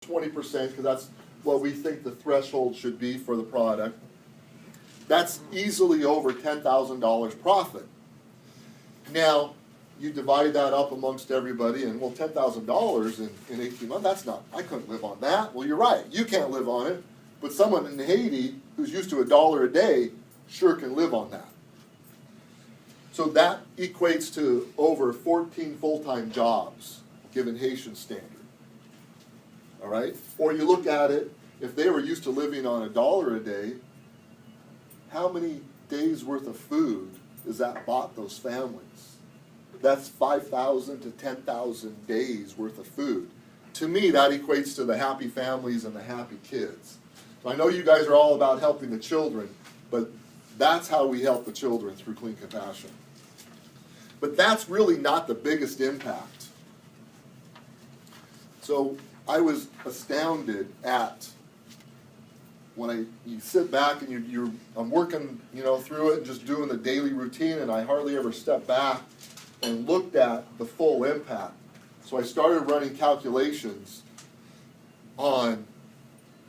20% because that's what we think the threshold should be for the product. That's easily over $10,000 profit. Now, you divide that up amongst everybody, and well, $10,000 in 18 months, that's not, I couldn't live on that. Well, you're right, you can't live on it, but someone in Haiti who's used to $1 a day sure can live on that. So that equates to over 14 full-time jobs, given Haitian standard. All right? Or you look at it, if they were used to living on $1 a day, how many days worth of food is that bought those families? That's 5,000 to 10,000 days worth of food. To me, that equates to the happy families and the happy kids. So I know you guys are all about helping the children, but that's how we help the children through Clean Compassion. But that's really not the biggest impact. So I was astounded at when you sit back and I'm working, through it and just doing the daily routine, and I hardly ever step back and looked at the full impact. So I started running calculations on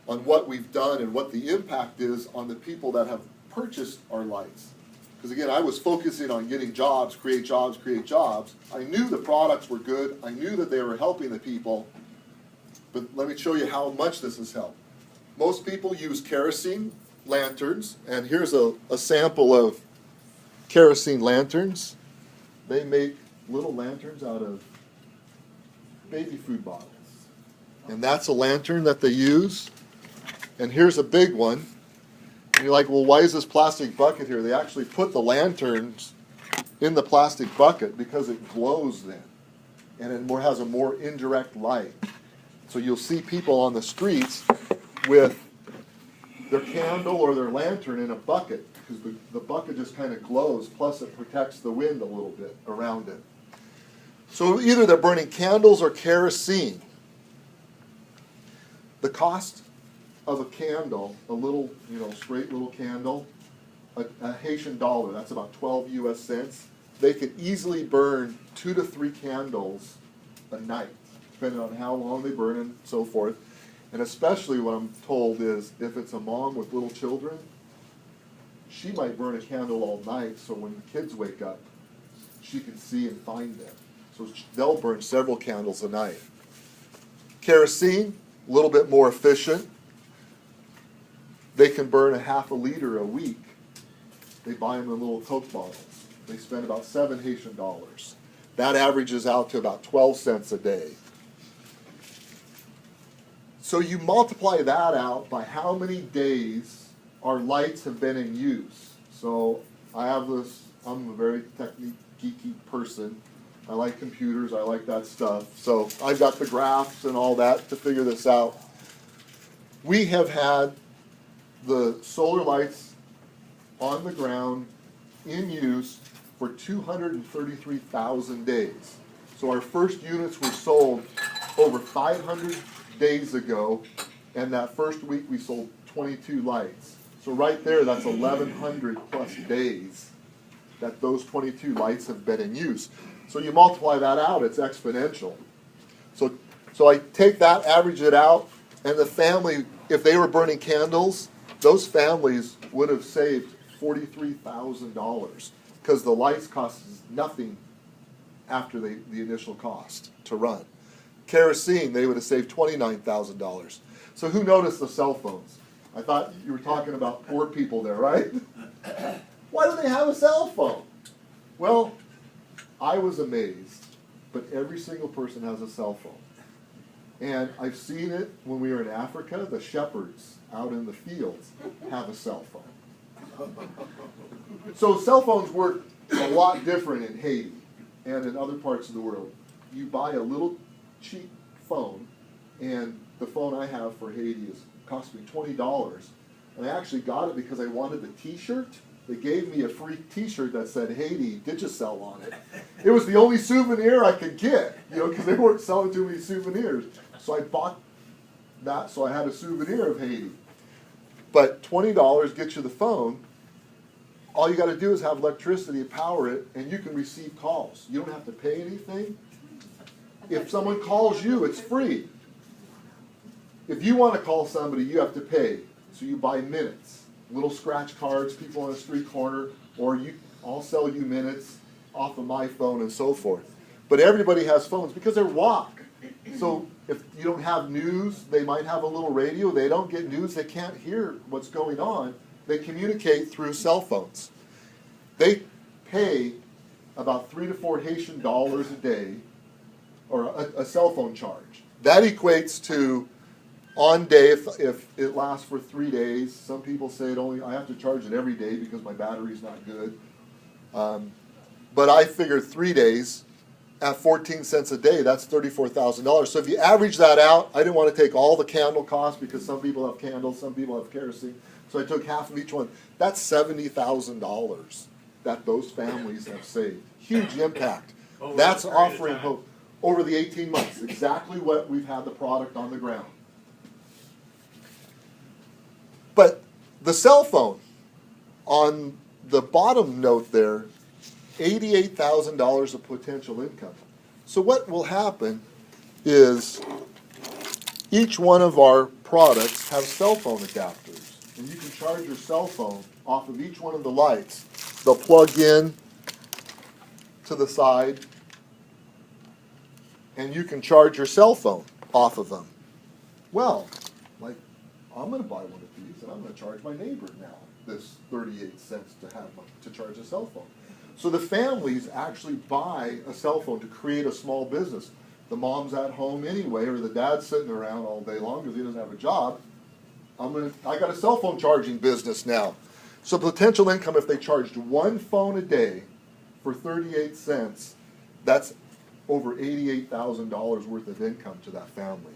what we've done and what the impact is on the people that have purchased our lights. Because again, I was focusing on getting jobs, create jobs, create jobs. I knew the products were good. I knew that they were helping the people. But let me show you how much this has helped. Most people use kerosene lanterns, and here's a sample of kerosene lanterns. They make little lanterns out of baby food bottles. And that's a lantern that they use. And here's a big one. And you're like, well, why is this plastic bucket here? They actually put the lanterns in the plastic bucket because it glows then. And it has a more indirect light. So you'll see people on the streets with their candle or their lantern in a bucket because the bucket just kind of glows, plus it protects the wind a little bit around it. So either they're burning candles or kerosene. The cost of a candle, a little, straight little candle, a Haitian dollar, that's about 12 US cents. They could easily burn 2 to 3 candles a night, depending on how long they burn and so forth. And especially what I'm told is if it's a mom with little children, she might burn a candle all night so when the kids wake up, she can see and find them. So they'll burn several candles a night. Kerosene, a little bit more efficient. They can burn 1/2 liter a week. They buy them in little Coke bottles. They spend about 7 Haitian dollars. That averages out to about 12 cents a day. So you multiply that out by how many days our lights have been in use. So I have this, I'm a very geeky person. I like computers, I like that stuff. So I've got the graphs and all that to figure this out. We have had the solar lights on the ground in use for 233,000 days. So our first units were sold over 500 days ago, and that first week we sold 22 lights. So right there, that's 1,100 plus days that those 22 lights have been in use. So you multiply that out, it's exponential. So I take that, average it out, and the family, if they were burning candles, those families would have saved $43,000 because the lights cost nothing after the initial cost to run. Kerosene, they would have saved $29,000. So who noticed the cell phones? I thought you were talking about poor people there, right? Why do they have a cell phone? Well, I was amazed, but every single person has a cell phone. And I've seen it when we were in Africa. The shepherds out in the fields have a cell phone. So cell phones work a lot different in Haiti and in other parts of the world. You buy a little cheap phone, and the phone I have for Haiti cost me $20. And I actually got it because I wanted the t-shirt. They gave me a free t-shirt that said Haiti Digicel on it. It was the only souvenir I could get, because they weren't selling too many souvenirs. So I bought that, so I had a souvenir of Haiti. But $20 gets you the phone. All you got to do is have electricity and power it, and you can receive calls. You don't have to pay anything. If someone calls you, it's free. if you want to call somebody, you have to pay. So you buy minutes, little scratch cards, people on a street corner, or I'll sell you minutes off of my phone and so forth. But everybody has phones because they're walk. So if you don't have news, they might have a little radio. They don't get news. They can't hear what's going on. They communicate through cell phones. They pay about 3 to 4 Haitian dollars a day, or a cell phone charge. That equates to, on day, if it lasts for 3 days, some people say I have to charge it every day because my battery's not good. But I figured 3 days at 14 cents a day, that's $34,000. So if you average that out, I didn't want to take all the candle costs because some people have candles, some people have kerosene. So I took half of each one. That's $70,000 that those families have saved. Huge impact. That's offering hope over the 18 months. Exactly what we've had the product on the ground. But the cell phone, on the bottom note there, $88,000 of potential income. So what will happen is each one of our products have cell phone adapters. And you can charge your cell phone off of each one of the lights. They'll plug in to the side, and you can charge your cell phone off of them. Well, like, I'm going to buy one of these, and I'm going to charge my neighbor now this 38 cents to charge a cell phone. So the families actually buy a cell phone to create a small business. The mom's at home anyway, or the dad's sitting around all day long because he doesn't have a job. I got a cell phone charging business now. So potential income, if they charged one phone a day for 38 cents, that's over $88,000 worth of income to that family.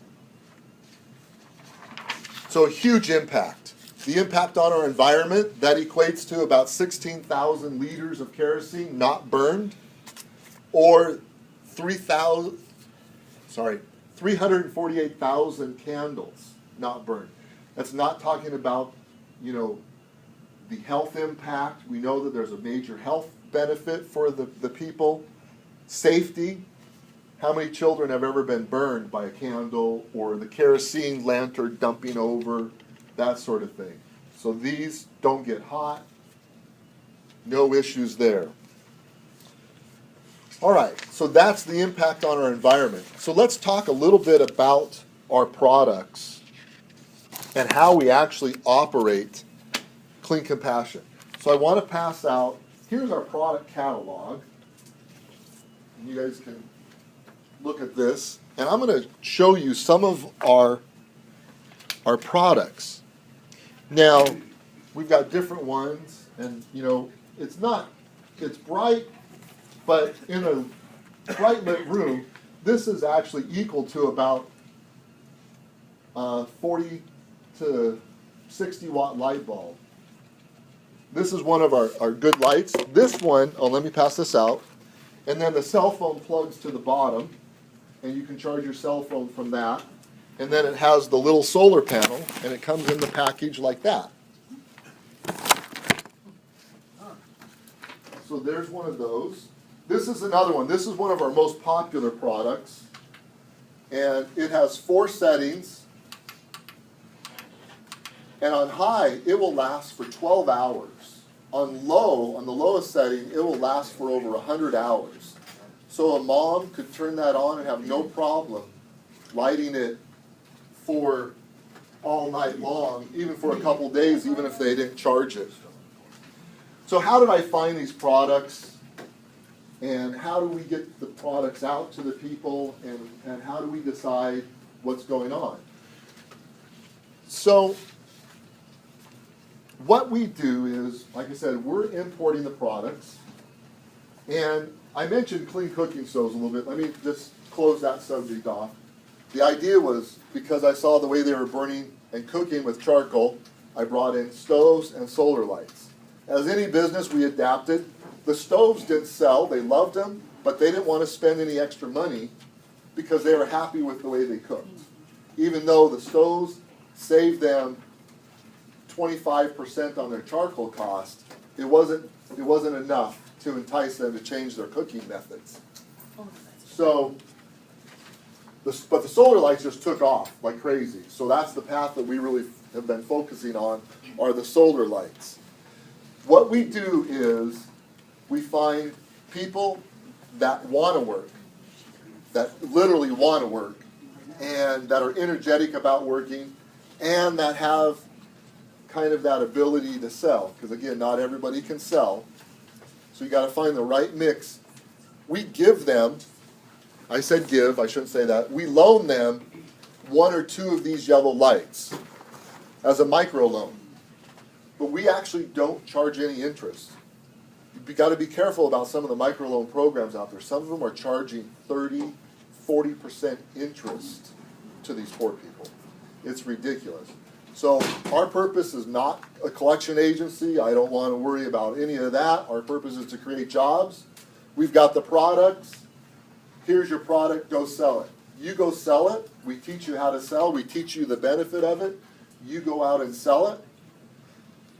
So a huge impact. The impact on our environment, that equates to about 16,000 liters of kerosene not burned, or 348,000 candles not burned. That's not talking about, the health impact. We know that there's a major health benefit for the people. Safety. How many children have ever been burned by a candle or the kerosene lantern dumping over, that sort of thing. So these don't get hot. No issues there. All right, so that's the impact on our environment. So let's talk a little bit about our products and how we actually operate Clean Compassion. So I want to pass out, here's our product catalog. And you guys can look at this. And I'm going to show you some of our products. Now, we've got different ones, and it's bright, but in a bright lit room, this is actually equal to about 40 to 60 watt light bulb. This is one of our good lights. This one, let me pass this out. And then the cell phone plugs to the bottom, and you can charge your cell phone from that. And then it has the little solar panel, and it comes in the package like that. So there's one of those. This is another one. This is one of our most popular products. And it has 4 settings. And on high, it will last for 12 hours. On low, on the lowest setting, it will last for over 100 hours. So a mom could turn that on and have no problem lighting it for all night long, even for a couple days, even if they didn't charge it. So how did I find these products? And how do we get the products out to the people? And how do we decide what's going on? So what we do is, like I said, we're importing the products. And I mentioned clean cooking stoves a little bit. Let me just close that subject off. The idea was, because I saw the way they were burning and cooking with charcoal, I brought in stoves and solar lights. As any business, we adapted. The stoves didn't sell. They loved them, but they didn't want to spend any extra money because they were happy with the way they cooked. Even though the stoves saved them 25% on their charcoal cost, it wasn't enough to entice them to change their cooking methods. So But the solar lights just took off like crazy. So that's the path that we really have been focusing on, are the solar lights. What we do is we find people that want to work, that literally want to work, and that are energetic about working, and that have kind of that ability to sell. Because again, not everybody can sell. So you got to find the right mix. We give them, I said give, I shouldn't say that. We loan them one or two of these yellow lights as a micro loan. But we actually don't charge any interest. You've got to be careful about some of the microloan programs out there. Some of them are charging 30, 40% interest to these poor people. It's ridiculous. So our purpose is not a collection agency. I don't want to worry about any of that. Our purpose is to create jobs. We've got the products. Here's your product. Go sell it. You go sell it. We teach you how to sell. We teach you the benefit of it. You go out and sell it.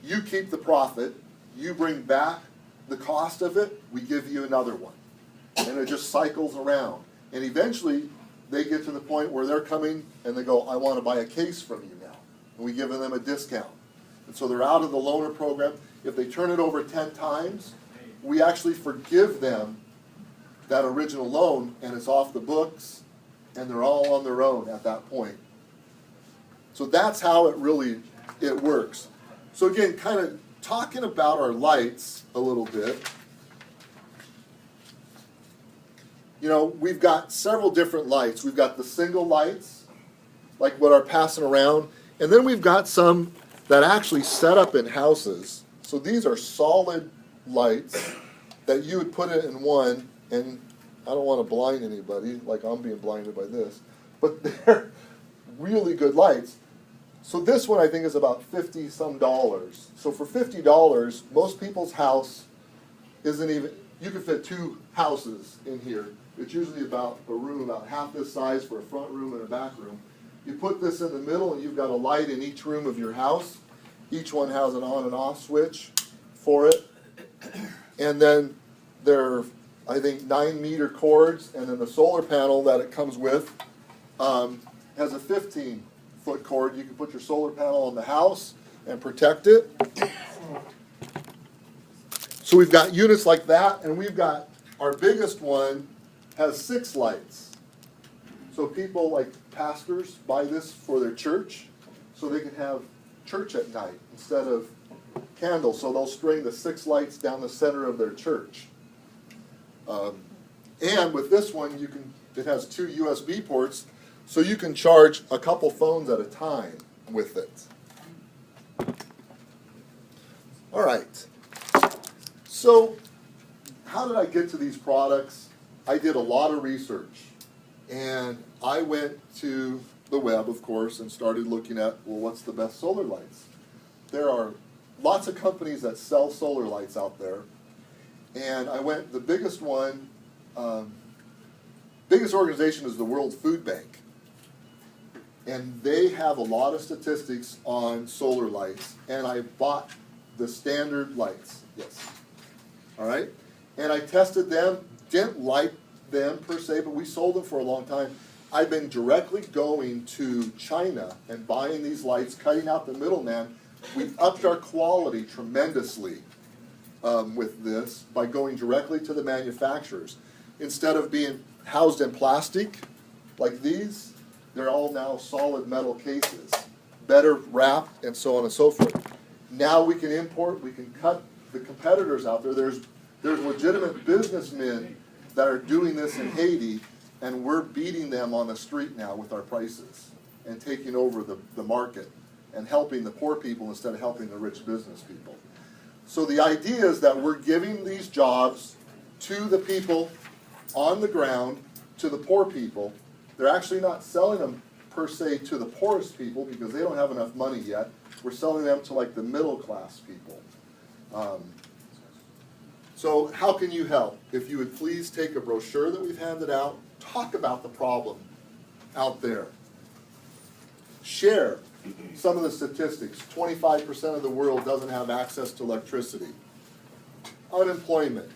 You keep the profit. You bring back the cost of it. We give you another one. And it just cycles around. And eventually, they get to the point where they're coming and they go, I want to buy a case from you now. And we give them a discount. And so they're out of the loaner program. If they turn it over 10 times, we actually forgive them that original loan, and it's off the books, and they're all on their own at that point. So that's how it works. So again, kind of talking about our lights a little bit. You know, we've got several different lights. We've got the single lights, like what are passing around, and then we've got some that actually set up in houses. So these are solid lights that you would put it in one, and I don't want to blind anybody, like I'm being blinded by this, but they're really good lights. So this one I think is about $50-some. So for $50, most people's house isn't even, you can fit 2 houses in here. It's usually about a room about half this size for a front room and a back room. You put this in the middle and you've got a light in each room of your house. Each one has an on and off switch for it. And then there are, I think, 9-meter cords, and then the solar panel that it comes with has a 15-foot cord. You can put your solar panel on the house and protect it. So we've got units like that, and we've got, our biggest one has 6 lights. So people, like pastors, buy this for their church so they can have church at night instead of candles. So they'll string the 6 lights down the center of their church. And with this one, it has 2 USB ports, so you can charge a couple phones at a time with it. All right. So how did I get to these products? I did a lot of research. And I went to the web, of course, and started looking at, well, what's the best solar lights? There are lots of companies that sell solar lights out there. And I went, the biggest one, biggest organization is the World Food Bank. And they have a lot of statistics on solar lights. And I bought the standard lights, yes. All right? And I tested them, didn't like them per se, but we sold them for a long time. I've been directly going to China and buying these lights, cutting out the middleman. We've upped our quality tremendously with this by going directly to the manufacturers. Instead of being housed in plastic like these, they're all now solid metal cases, better wrapped and so on and so forth. Now we can import, we can cut the competitors out there. There's legitimate businessmen that are doing this in Haiti, and we're beating them on the street now with our prices and taking over the market and helping the poor people instead of helping the rich business people. So the idea is that we're giving these jobs to the people on the ground, to the poor people. They're actually not selling them per se to the poorest people because they don't have enough money yet. We're selling them to like the middle class people. So how can you help? If you would please take a brochure that we've handed out, talk about the problem out there. Share some of the statistics. 25% of the world doesn't have access to electricity. Unemployment.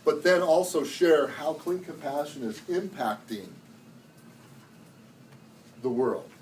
But then also share how Clean Compassion is impacting the world.